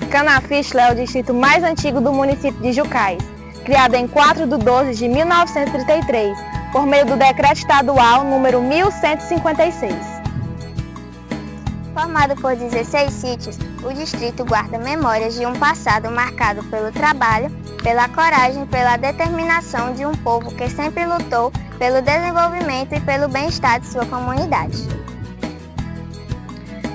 Canafístula é o distrito mais antigo do município de Jucás, criado em 4/12/1933, por meio do Decreto Estadual número 1156. Formado por 16 sítios, o distrito guarda memórias de um passado marcado pelo trabalho, pela coragem e pela determinação de um povo que sempre lutou pelo desenvolvimento e pelo bem-estar de sua comunidade.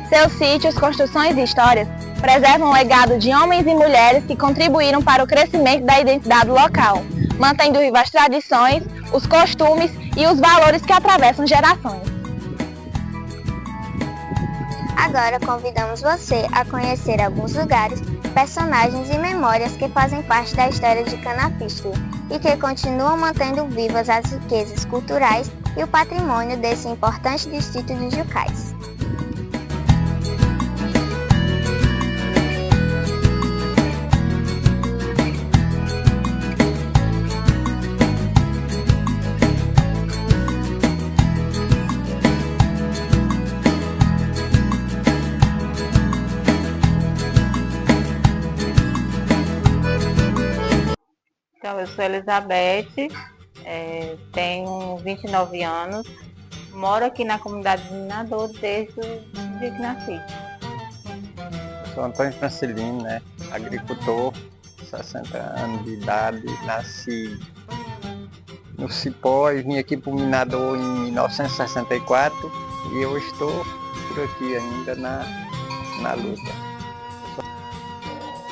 Seus sítios, construções e histórias preservam o legado de homens e mulheres que contribuíram para o crescimento da identidade local, mantendo vivas as tradições, os costumes e os valores que atravessam gerações. Agora convidamos você a conhecer alguns lugares, personagens e memórias que fazem parte da história de Canafístula e que continuam mantendo vivas as riquezas culturais e o patrimônio desse importante distrito de Jucás. Então, eu sou Elizabeth, tenho 29 anos, moro aqui na comunidade de Minador desde o dia que nasci. Eu sou Antônio Francelino, agricultor, 60 anos de idade, nasci no Cipó e vim aqui para o Minador em 1964 e eu estou por aqui ainda na luta.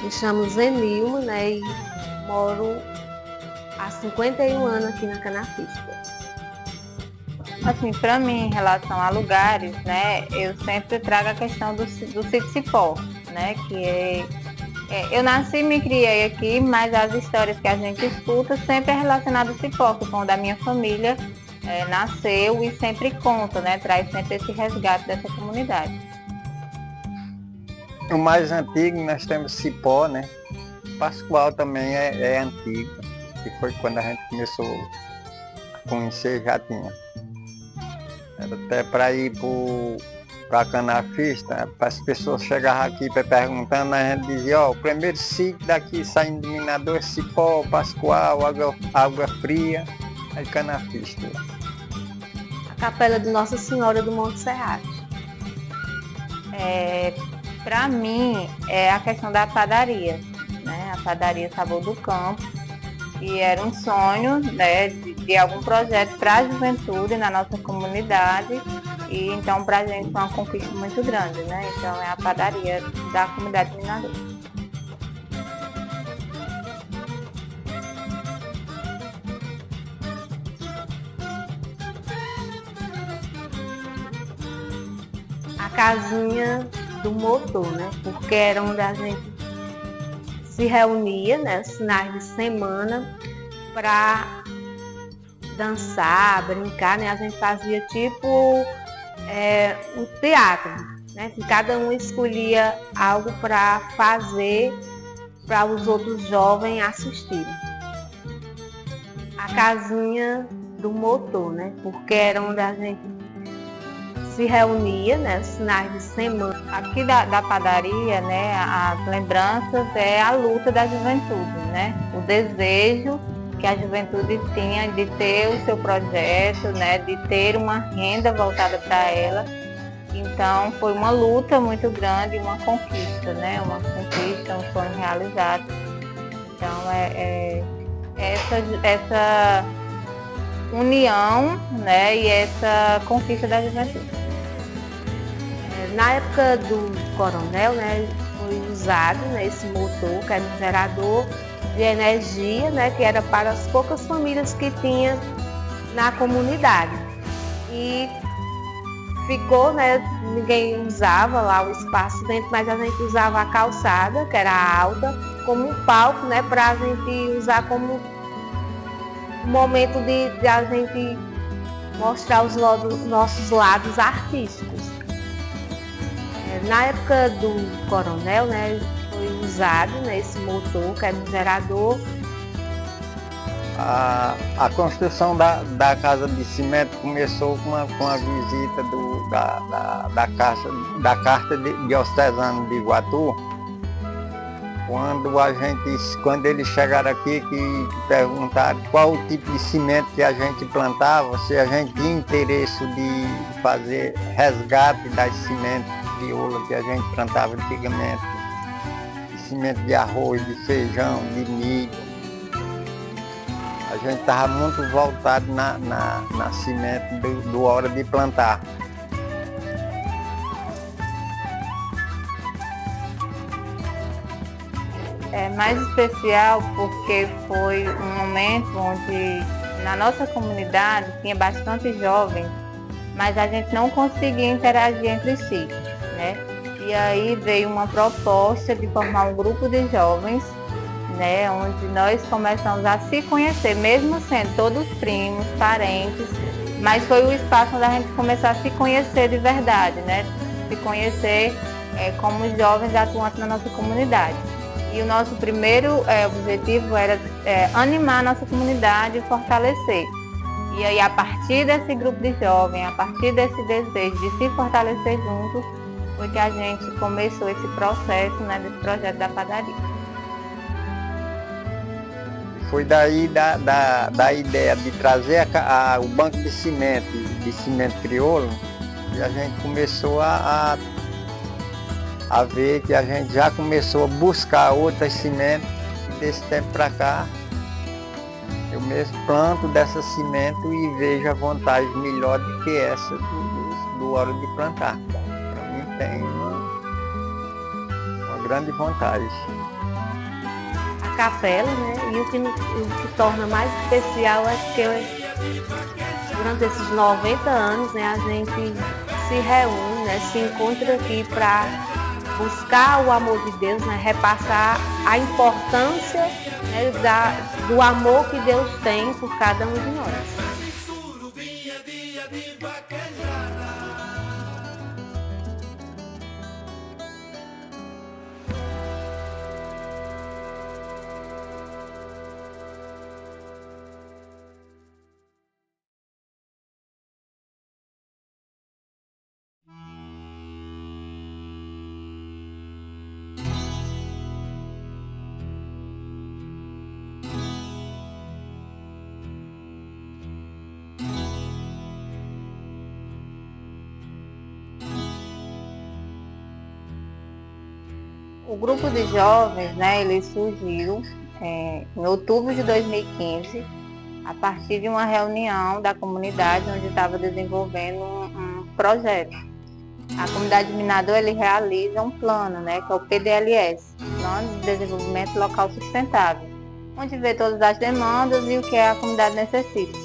Me chamo Zenilma, e moro há 51 anos aqui na Canafístula. Assim, para mim, em relação a lugares, eu sempre trago a questão do sítio Cipó, que eu nasci e me criei aqui, mas as histórias que a gente escuta sempre é relacionada ao Cipó, que foi onde a minha família nasceu e sempre conta, traz sempre esse resgate dessa comunidade. O mais antigo nós temos Cipó, Pascoal também é antigo, que foi quando a gente começou a conhecer, já tinha. Era até para ir para Canafístula, para as pessoas chegarem aqui perguntando, a gente dizia, o primeiro sítio daqui saindo do Minador é Cipó, Pascoal, água fria, aí Canafístula. A capela de Nossa Senhora do Monte Serrate. Para mim, é a questão da padaria. A padaria Sabor do Campo, e era um sonho de algum projeto para a juventude na nossa comunidade, e então para a gente foi uma conquista muito grande, então é a padaria da comunidade de Minador. A casinha do motor, porque era onde a gente se reunia, nos finais de semana, para dançar, brincar, A gente fazia tipo um teatro, que cada um escolhia algo para fazer para os outros jovens assistirem. A casinha do motor, porque era onde a gente se reunia, nos finais de semana. Aqui da padaria, as lembranças é a luta da juventude, o desejo que a juventude tinha de ter o seu projeto, de ter uma renda voltada para ela. Então foi uma luta muito grande, uma conquista, uma conquista, um sonho realizado. Então essa união, e essa conquista da juventude. Na época do coronel, foi usado esse motor, que era um gerador de energia, que era para as poucas famílias que tinha na comunidade. E ficou, ninguém usava lá o espaço dentro, mas a gente usava a calçada, que era alta, como um palco, para a gente usar como um momento de a gente mostrar os nossos lados artísticos. Na época do coronel, foi usado esse motor, que era um gerador. A construção da casa de cimento começou com a visita da carta diocesana de Iguatu, Quando eles chegaram aqui, que perguntaram qual o tipo de semente que a gente plantava, se a gente tinha interesse de fazer resgate das sementes crioulas que a gente plantava antigamente, de semente de arroz, de feijão, de milho. A gente estava muito voltado na semente do hora de plantar. É mais especial porque foi um momento onde na nossa comunidade tinha bastante jovens, mas a gente não conseguia interagir entre si, né? E aí veio uma proposta de formar um grupo de jovens, né, onde nós começamos a se conhecer, mesmo sendo todos primos, parentes, mas foi o espaço onde a gente começou a se conhecer de verdade, né? Se conhecer como jovens atuantes na nossa comunidade. E o nosso primeiro objetivo era animar a nossa comunidade e fortalecer. E aí, a partir desse grupo de jovens, a partir desse desejo de se fortalecer juntos, foi que a gente começou esse processo, né, desse projeto da padaria. Foi daí da ideia de trazer o banco de cimento crioulo, e a gente começou a ver que a gente já começou a buscar outras sementes, e desse tempo para cá eu mesmo planto dessa semente e vejo a vantagem melhor do que essa do hora de plantar. Para mim tem uma grande vantagem. A capela, né? E o que torna mais especial é que durante esses 90 anos, né, a gente se reúne, né, se encontra aqui para buscar o amor de Deus, né, repassar a importância, né, do amor que Deus tem por cada um de nós. O grupo de jovens, né, ele surgiu em outubro de 2015, a partir de uma reunião da comunidade onde estava desenvolvendo um projeto. A comunidade Minador, ele realiza um plano, né, que é o PDLS, Plano de Desenvolvimento Local Sustentável, onde vê todas as demandas e o que a comunidade necessita.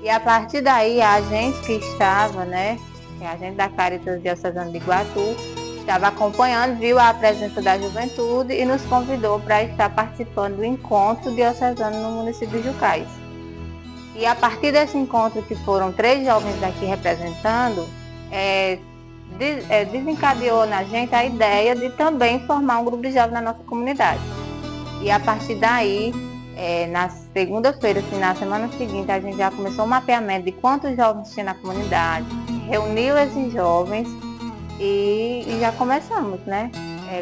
E a partir daí, a gente que estava, né, que é a gente da Caritas Diocesana de Iguatu, estava acompanhando, viu a presença da juventude e nos convidou para estar participando do encontro diocesano no município de Jucás. E a partir desse encontro, que foram 3 jovens daqui representando, desencadeou na gente a ideia de também formar um grupo de jovens na nossa comunidade. E a partir daí, na segunda-feira, assim, na semana seguinte, a gente já começou o mapeamento de quantos jovens tinha na comunidade, reuniu esses jovens e já começamos, né?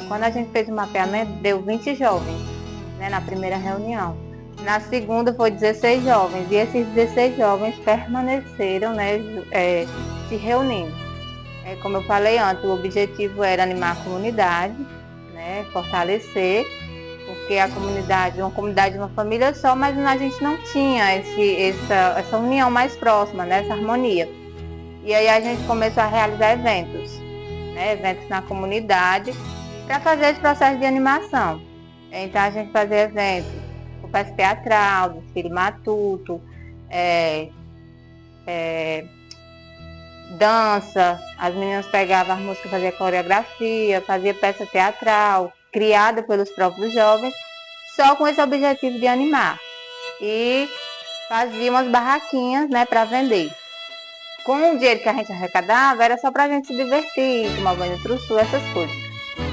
Quando a gente fez o mapeamento, deu 20 jovens, né, na primeira reunião. Na segunda foi 16 jovens, e esses 16 jovens permaneceram, né, se reunindo. Como eu falei antes, o objetivo era animar a comunidade, né, fortalecer, porque a comunidade, uma comunidade de uma família só, mas a gente não tinha essa união mais próxima, né, essa harmonia. E aí a gente começou a realizar eventos, né, eventos na comunidade, para fazer esse processo de animação. Então a gente fazia eventos, o peça teatral, desfile matuto, dança, as meninas pegavam as músicas, faziam coreografia, fazia peça teatral, criada pelos próprios jovens, só com esse objetivo de animar. E fazia umas barraquinhas, né, para vender. Com o dinheiro que a gente arrecadava, era só para a gente se divertir, tomar banho no truçu, essas coisas.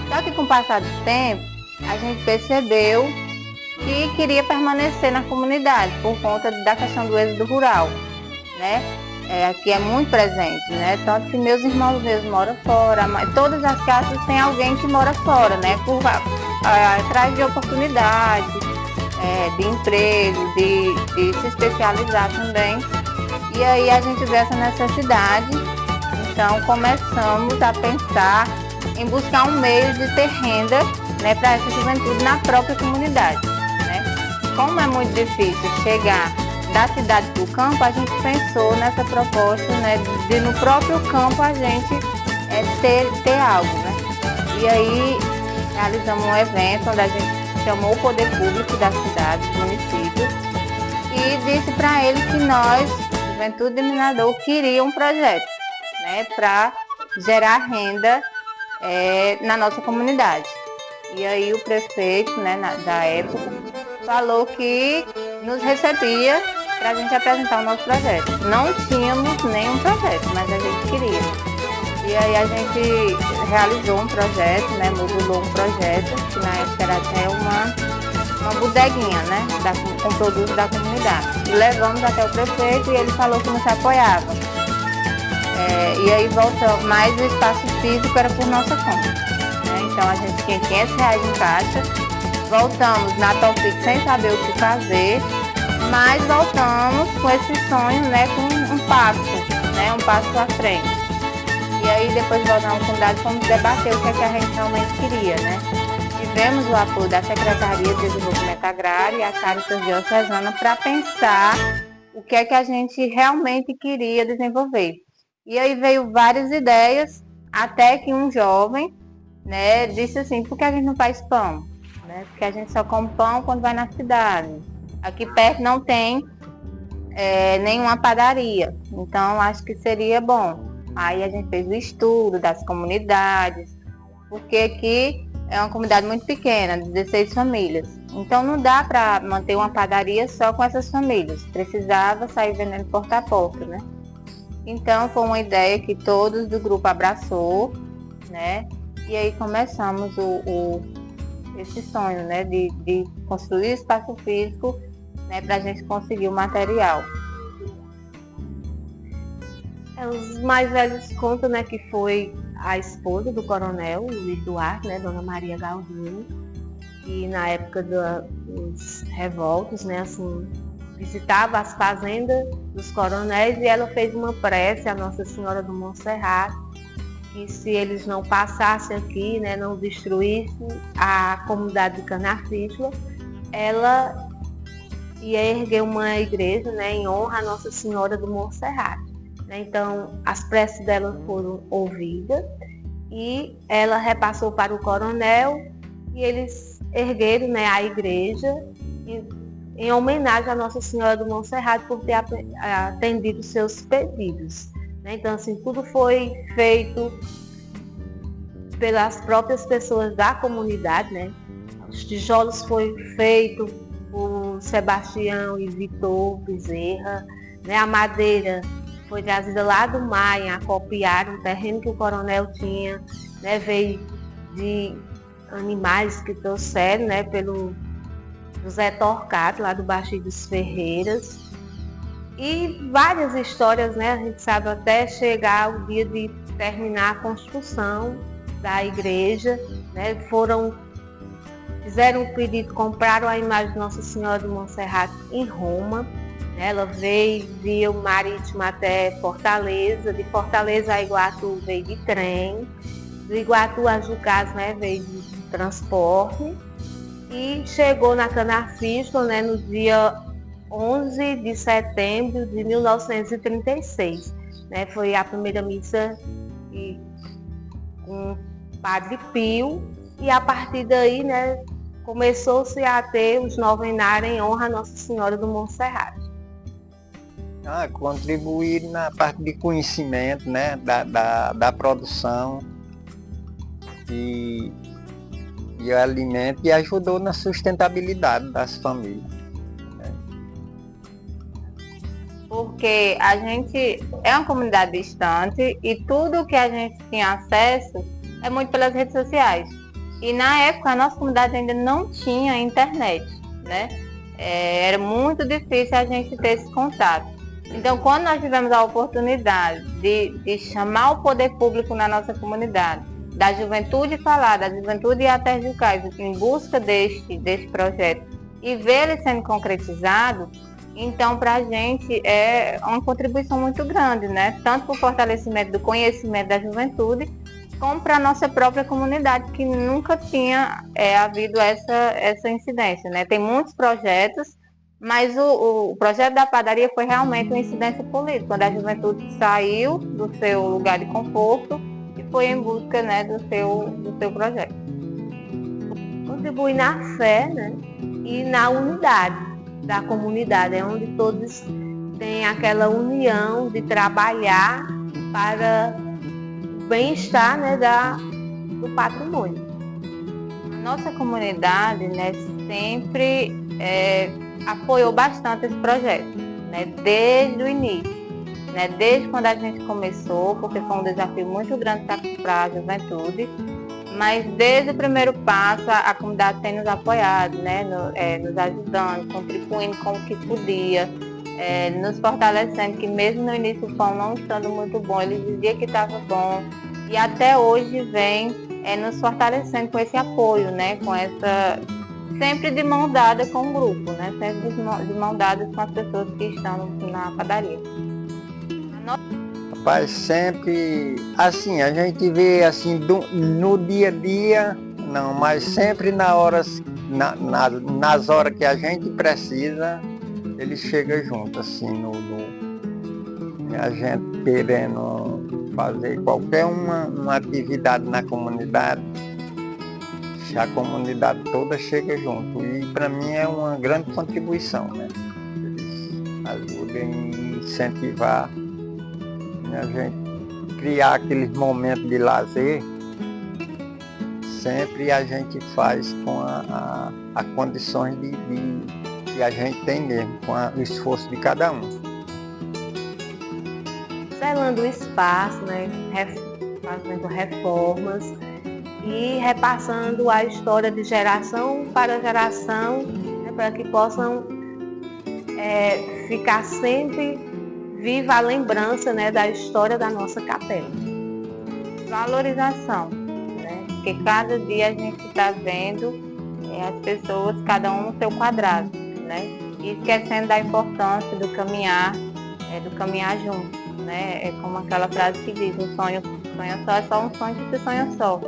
Só que com o passar do tempo, a gente percebeu que queria permanecer na comunidade, por conta da questão do êxodo rural, né? Aqui é muito presente, né? Tanto que meus irmãos mesmos moram fora, todas as casas tem alguém que mora fora, né? atrás de oportunidades, de emprego, de se especializar também. E aí a gente vê essa necessidade, então começamos a pensar em buscar um meio de ter renda, né, para essa juventude na própria comunidade, né? Como é muito difícil chegar da cidade para o campo, a gente pensou nessa proposta, né, de no próprio campo a gente ter algo, né? E aí realizamos um evento onde a gente chamou o poder público da cidade, do município, e disse para eles que nós, Juventude de Minador, queria um projeto, né, para gerar renda na nossa comunidade. E aí o prefeito, né, da época, falou que nos recebia para a gente apresentar o nosso projeto. Não tínhamos nenhum projeto, mas a gente queria. E aí a gente realizou um projeto, né, modulou um projeto, que na época era até uma bodeguinha, né, com produtos da comunidade. E levamos até o prefeito e ele falou que nos apoiava. E aí voltamos, mas o espaço físico era por nossa conta, né? Então a gente tinha R$500 em caixa, voltamos na Tofic sem saber o que fazer, mas voltamos com esse sonho, né, com um passo à frente. E aí depois de voltar na comunidade fomos debater o que é que a gente realmente queria, né? Tivemos o apoio da Secretaria de Desenvolvimento Agrário e a Caritas Diocesana para pensar o que é que a gente realmente queria desenvolver. E aí veio várias ideias, até que um jovem, né, disse assim, por que a gente não faz pão? Né? Porque a gente só come pão quando vai na cidade. Aqui perto não tem nenhuma padaria, então acho que seria bom. Aí a gente fez o estudo das comunidades, porque aqui é uma comunidade muito pequena, 16 famílias. Então não dá para manter uma padaria só com essas famílias, precisava sair vendendo porta a porta, né? Então foi uma ideia que todos do grupo abraçou, né? E aí começamos esse sonho, né? De construir espaço físico, né? Para a gente conseguir o material. Os mais velhos contam, né, que foi a esposa do coronel, Luiz Duarte, né, Dona Maria Galdino, que na época dos revoltos, né, assim, visitava as fazendas dos coronéis e ela fez uma prece à Nossa Senhora do Monserrate, que se eles não passassem aqui, né, não destruíssem a comunidade de Canafístula, ela ia erguer uma igreja, né, em honra à Nossa Senhora do Monserrate. Então, as preces dela foram ouvidas e ela repassou para o coronel e eles ergueram, né, a igreja em homenagem à Nossa Senhora do Monserrate por ter atendido seus pedidos. Então, assim, tudo foi feito pelas próprias pessoas da comunidade, né? Os tijolos foi feito por Sebastião e Vitor Bezerra, né? A madeira foi trazida lá do mar, em Acopiar, um terreno que o coronel tinha, né? Veio de animais que trouxeram, né? Pelo José Torcato, lá do Baixio dos Ferreiras. E várias histórias, né? A gente sabe até chegar o dia de terminar a construção da igreja, né? Fizeram um pedido, compraram a imagem de Nossa Senhora do Monserrate em Roma. Ela veio via o marítimo até Fortaleza, de Fortaleza a Iguatu veio de trem, do Iguatu a Jucás, né, veio de transporte e chegou na Canafístula, né, no dia 11 de setembro de 1936. Né, foi a primeira missa com o Padre Pio e a partir daí, né, começou-se a ter os novenários em honra a Nossa Senhora do Monserrate. Contribuir na parte de conhecimento, né, da produção e alimento e ajudou na sustentabilidade das famílias. Né? Porque a gente é uma comunidade distante e tudo que a gente tinha acesso é muito pelas redes sociais. E na época a nossa comunidade ainda não tinha internet, né? Era muito difícil a gente ter esse contato. Então, quando nós tivemos a oportunidade de chamar o poder público na nossa comunidade da juventude falar, da juventude ir até Jucais em busca deste projeto e ver ele sendo concretizado, então para a gente é uma contribuição muito grande, né? Tanto para o fortalecimento do conhecimento da juventude, como para a nossa própria comunidade, que nunca tinha havido essa incidência, né? Tem muitos projetos, mas o projeto da padaria foi realmente uma incidência política, quando a juventude saiu do seu lugar de conforto e foi em busca, né, do seu projeto. Contribui na fé, né, e na unidade da comunidade, onde todos têm aquela união de trabalhar para o bem-estar, né, do patrimônio. A nossa comunidade, né, sempre apoiou bastante esse projeto, né, desde o início, né, desde quando a gente começou, porque foi um desafio muito grande para a juventude, mas desde o primeiro passo a comunidade tem nos apoiado, né, nos ajudando, contribuindo com o que podia, nos fortalecendo, que mesmo no início o pão não estando muito bom, eles diziam que estava bom, e até hoje vem nos fortalecendo com esse apoio, né, com essa... sempre de mão dada com o grupo, né? Sempre de mão dada com as pessoas que estão na padaria. Rapaz, sempre assim, a gente vê assim no dia a dia, não, mas sempre nas horas que a gente precisa, ele chega junto, assim, a gente querendo fazer qualquer uma atividade na comunidade, a comunidade toda chega junto, e para mim é uma grande contribuição, né? Eles ajudam em incentivar, né, a gente criar aqueles momentos de lazer, sempre a gente faz com as condições que a gente tem mesmo, com o esforço de cada um. Selando o espaço, né, fazendo reformas, e repassando a história de geração para geração, né, para que possam ficar sempre viva a lembrança, né, da história da nossa capela. Valorização, né, porque cada dia a gente está vendo as pessoas, cada um no seu quadrado, né, e esquecendo da importância do caminhar junto, né, é como aquela frase que diz, um sonho só é só um sonho que se sonha só.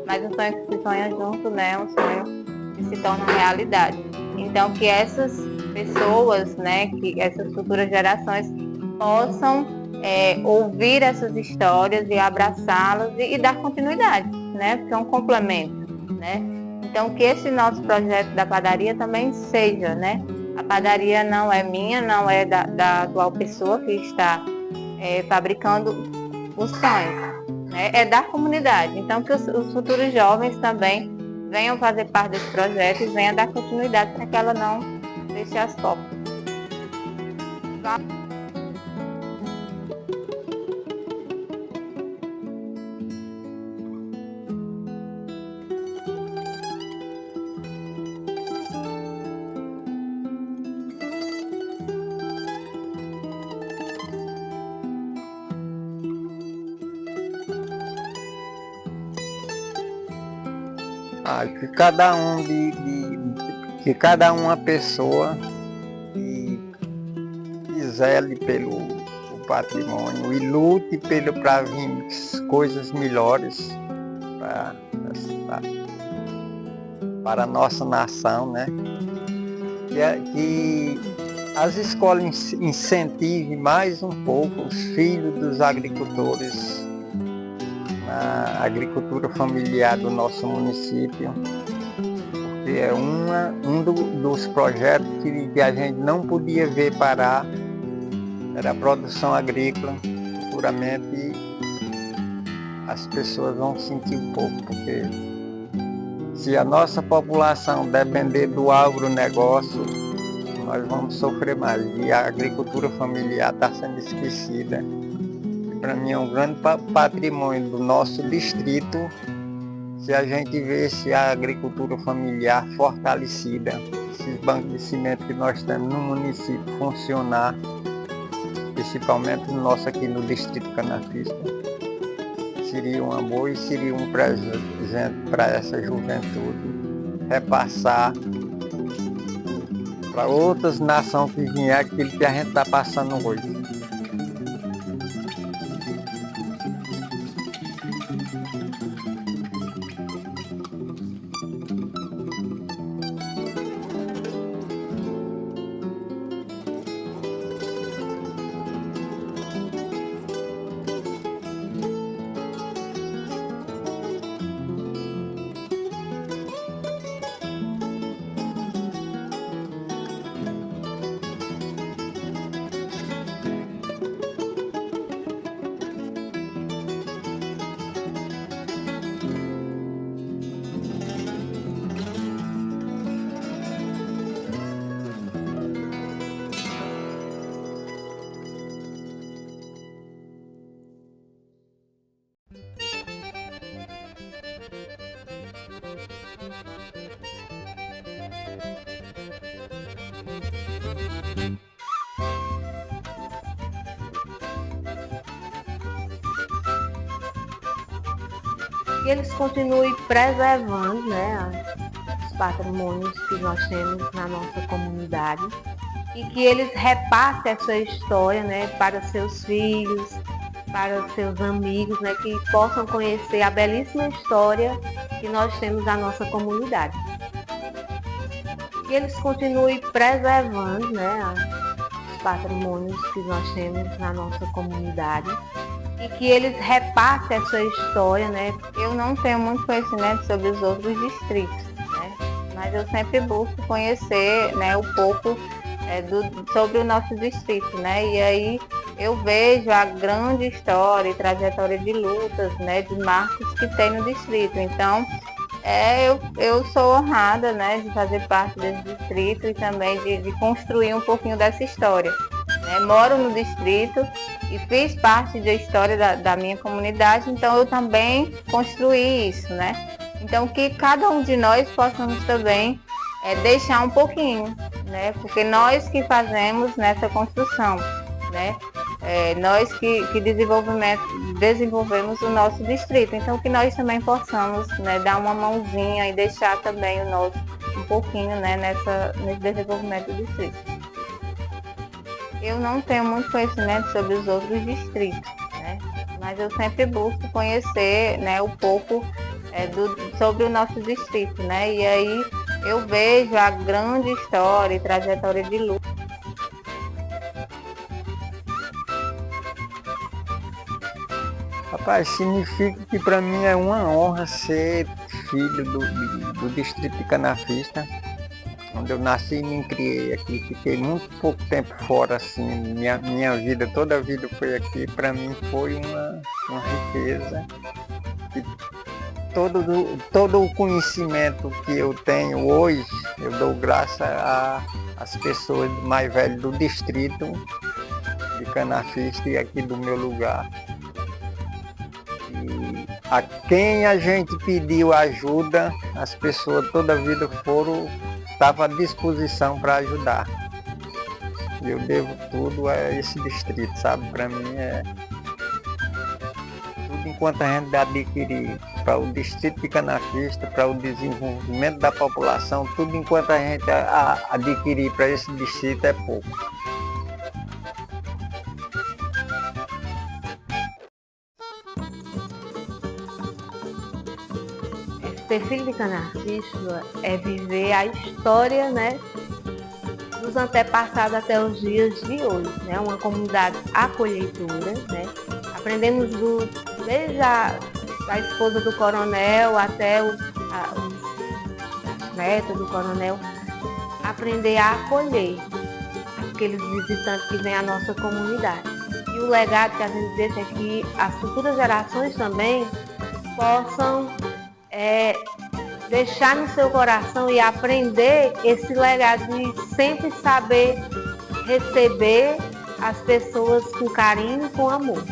Mas um sonho que se sonha junto, né, é um sonho que se torna realidade. Então, que essas pessoas, né, que essas futuras gerações possam ouvir essas histórias e abraçá-las e dar continuidade, né, porque é um complemento, né. Então, que esse nosso projeto da padaria também seja, né, a padaria não é minha, não é da atual pessoa que está fabricando os sonhos. É da comunidade, então que os futuros jovens também venham fazer parte desse projeto e venham dar continuidade para que ela não deixe as copas. Que cada uma pessoa que zele pelo patrimônio e lute para vir coisas melhores para a nossa nação, né? Que as escolas incentivem mais um pouco os filhos dos agricultores na agricultura familiar do nosso município, porque é dos projetos que a gente não podia ver parar, era a produção agrícola. Futuramente as pessoas vão sentir um pouco, porque se a nossa população depender do agronegócio, nós vamos sofrer mais, e a agricultura familiar está sendo esquecida. Para mim é um grande patrimônio do nosso distrito, se a gente vê a agricultura familiar fortalecida, esses bancos de cimento que nós temos no município funcionar, principalmente no nosso aqui no distrito canafista. seria uma boa e seria um presente para essa juventude repassar para outras nações que vierem aquilo que a gente está passando hoje. Que eles continuem preservando, né, os patrimônios que nós temos na nossa comunidade e que eles repassem essa história, né, para seus filhos, para seus amigos, né, que possam conhecer a belíssima história que nós temos na nossa comunidade. Que eles continuem preservando, né, os patrimônios que nós temos na nossa comunidade e que eles repassem essa história, né? Eu não tenho muito conhecimento sobre os outros distritos, né? Mas eu sempre busco conhecer, né, um pouco sobre o nosso distrito, né? E aí eu vejo a grande história e trajetória de lutas, né, de marcos que tem no distrito. Então, eu sou honrada, né, de fazer parte desse distrito e também de construir um pouquinho dessa história. Moro no distrito e fiz parte da história da minha comunidade, então eu também construí isso, né? Então que cada um de nós possamos também deixar um pouquinho, né? Porque nós que fazemos nessa construção, né? Nós que desenvolvemos o nosso distrito, então que nós também possamos, né, dar uma mãozinha e deixar também o nosso um pouquinho, né, nesse desenvolvimento do distrito. Eu não tenho muito conhecimento sobre os outros distritos, né? Mas eu sempre busco conhecer, né, um pouco sobre o nosso distrito, né? E aí eu vejo a grande história e trajetória de luta. Rapaz, significa que para mim é uma honra ser filho do distrito de Canafista, onde eu nasci e me criei aqui. Fiquei muito pouco tempo fora, assim, minha vida, toda a vida foi aqui. Para mim foi uma riqueza. E todo o conhecimento que eu tenho hoje, eu dou graças às pessoas mais velhas do distrito de Canafista e aqui do meu lugar. E a quem a gente pediu ajuda, as pessoas toda a vida estavam à disposição para ajudar. E eu devo tudo a esse distrito, sabe? Para mim tudo enquanto a gente adquirir para o distrito de Canafista, para o desenvolvimento da população, tudo enquanto a gente adquirir para esse distrito é pouco. Ser filho de Canafista é viver a história, né, dos antepassados até os dias de hoje, né? Uma comunidade acolhedora, né? Aprendemos desde a esposa do coronel até os netos do coronel, aprender a acolher aqueles visitantes que vêm à nossa comunidade. E o legado que a gente deixa é que as futuras gerações também possam deixar no seu coração e aprender esse legado de sempre saber receber as pessoas com carinho e com amor.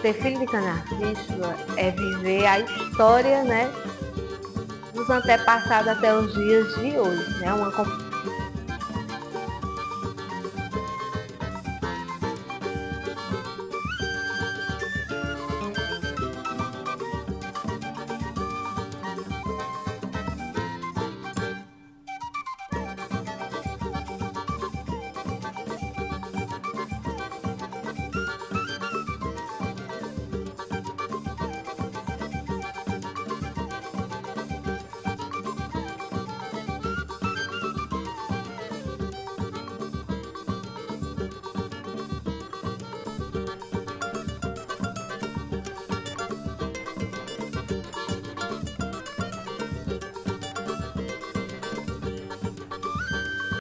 Ser filho de Canafista é viver a história, né, dos antepassados até os dias de hoje, né? Uma